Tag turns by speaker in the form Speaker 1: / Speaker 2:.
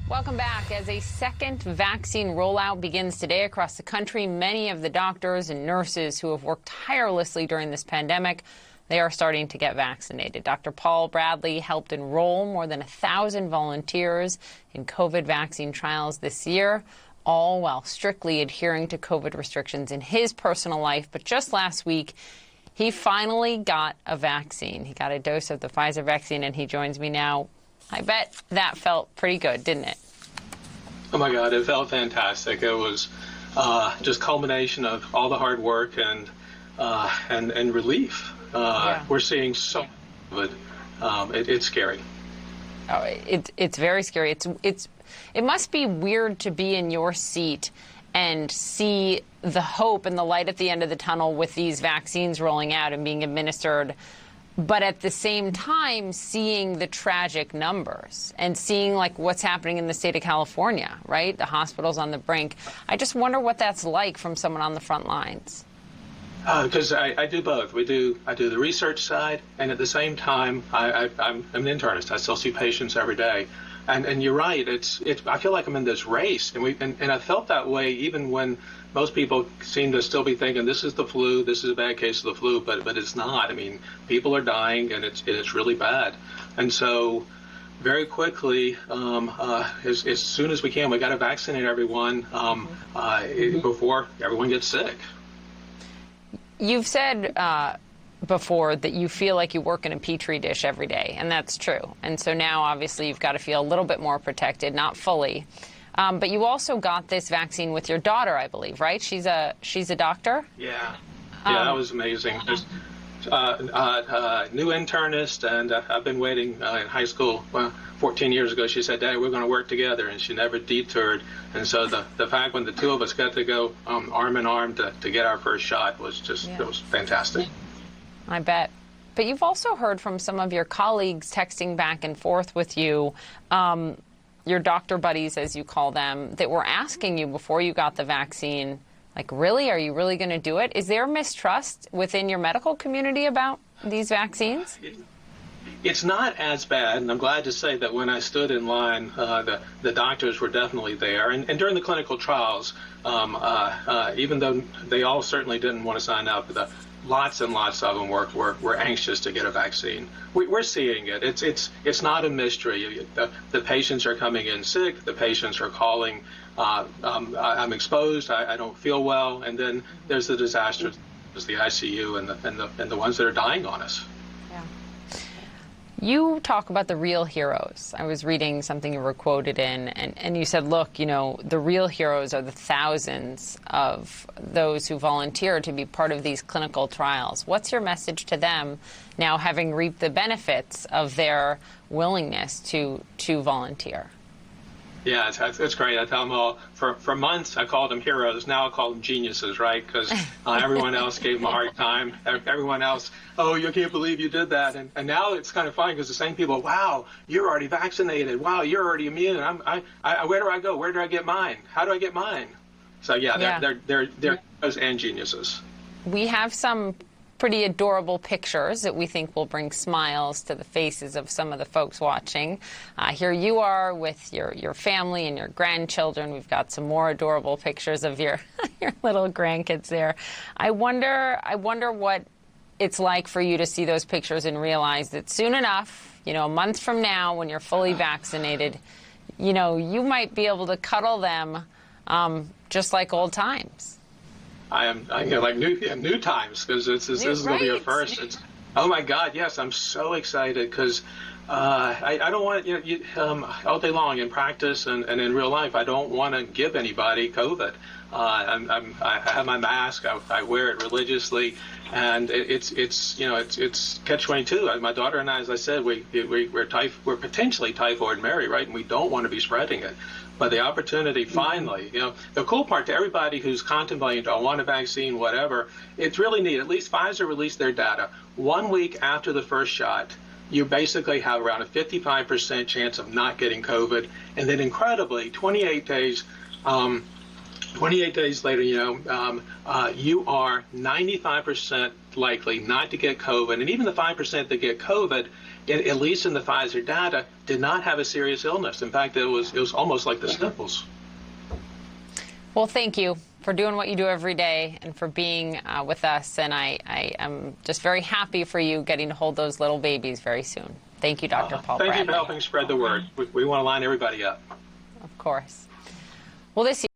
Speaker 1: Welcome back. As a second vaccine rollout begins today across the country, many of the doctors and nurses who have worked tirelessly during this pandemic, they are starting to get vaccinated. Dr. Paul Bradley helped enroll more than 1,000 volunteers in COVID vaccine trials this year, all while strictly adhering to COVID restrictions in his personal life. But just last week, he finally got a vaccine. He got a dose of the Pfizer vaccine, and he joins me now. I bet that felt pretty good, didn't it?
Speaker 2: Oh my God, it felt fantastic. It was just culmination of all the hard work and relief. We're seeing so much of it. It's scary.
Speaker 1: Oh, it's very scary. It must be weird to be in your seat and see the hope and the light at the end of the tunnel with these vaccines rolling out and being administered, but at the same time seeing the tragic numbers and seeing like what's happening in the state of California, right? The hospitals on the brink. I just wonder what that's like from someone on the front lines.
Speaker 2: Because I do both. I do the research side, and at the same time, I'm an internist. I still see patients every day. And you're right. I feel like I'm in this race, and I felt that way even when most people seem to still be thinking this is the flu, this is a bad case of the flu, but it's not. I mean, people are dying, and it's really bad. And so, very quickly, as soon as we can, we got to vaccinate everyone before everyone gets sick.
Speaker 1: You've said before that you feel like you work in a petri dish every day, and that's true. And so now, obviously, you've got to feel a little bit more protected, not fully. But you also got this vaccine with your daughter, I believe, right? She's a doctor?
Speaker 2: Yeah. Yeah, that was amazing. There's new internist, and I've been waiting in high school. 14 years ago, she said, "Daddy, we're going to work together," and she never detoured. And so the fact when the two of us got to go arm in arm to get our first shot was just, it was fantastic.
Speaker 1: I bet. But you've also heard from some of your colleagues texting back and forth with you, your doctor buddies, as you call them, that were asking you before you got the vaccine, like, really? Are you really going to do it? Is there mistrust within your medical community about these vaccines?
Speaker 2: It's not as bad, and I'm glad to say that when I stood in line, the doctors were definitely there. And during the clinical trials, even though they all certainly didn't want to sign up, lots and lots of them were anxious to get a vaccine. We're seeing it. It's not a mystery. The patients are coming in sick. The patients are calling, I'm exposed. I don't feel well. And then there's the disaster, there's the ICU and the ones that are dying on us.
Speaker 1: You talk about the real heroes. I was reading something you were quoted in, and you said, look, you know, the real heroes are the thousands of those who volunteer to be part of these clinical trials. What's your message to them now, having reaped the benefits of their willingness to volunteer?
Speaker 2: Yeah, it's great. I tell them all, for months I called them heroes. Now I call them geniuses, right? Because everyone else gave them a hard time. Everyone else, oh, you can't believe you did that. And now it's kind of funny because the same people, wow, you're already vaccinated. Wow, you're already immune. Where do I go? Where do I get mine? How do I get mine? So yeah, they're heroes and geniuses.
Speaker 1: We have some pretty adorable pictures that we think will bring smiles to the faces of some of the folks watching. Here you are with your family and your grandchildren. We've got some more adorable pictures of your your little grandkids there. I wonder what it's like for you to see those pictures and realize that soon enough, you know, a month from now when you're fully vaccinated, you know, you might be able to cuddle them just like old times.
Speaker 2: I like new times, because this is going to be a first. Oh my God, yes, I'm so excited because I don't want all day long in practice and in real life, I don't want to give anybody COVID. I have my mask, I wear it religiously, and it's catch-22. My daughter and I, as I said, we're potentially typhoid Mary, right? And we don't want to be spreading it. But the opportunity finally, the cool part to everybody who's contemplating, I want a vaccine, whatever, it's really neat. At least Pfizer released their data. 1 week after the first shot, you basically have around a 55% chance of not getting COVID. And then incredibly, 28 days later, you are 95% likely not to get COVID. And even the 5% that get COVID, at least in the Pfizer data, did not have a serious illness. In fact, it was almost like the sniffles.
Speaker 1: Well, thank you for doing what you do every day and for being with us. And I am just very happy for you getting to hold those little babies very soon. Thank you, Dr. Paul Bradley.
Speaker 2: Thank you for helping spread the word. We want to line everybody up.
Speaker 1: Of course. Well, this